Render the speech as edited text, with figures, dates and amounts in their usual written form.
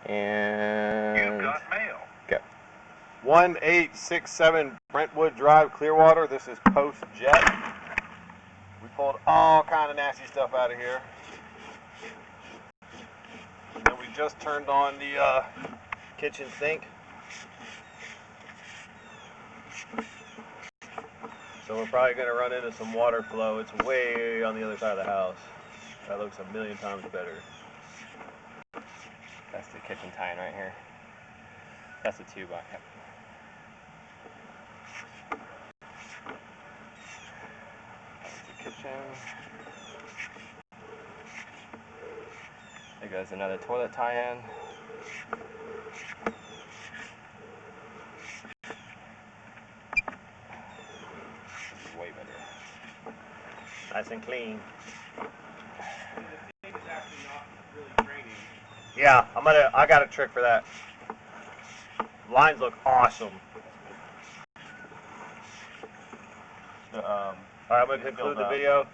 And You've got mail. go. 1867 Brentwood Drive, Clearwater. This is post jet. We pulled all kind of nasty stuff out of here. And we just turned on the kitchen sink. So we're probably going to run into some water flow. It's way on the other side of the house. That looks a million times better. That's the kitchen tie-in right here. That's the tube I have. That's the kitchen. There goes another toilet tie-in. This is way better. Nice and clean. The thing is actually not really draining. Yeah, I got a trick for that. Lines look awesome. Alright, I'm gonna conclude the video.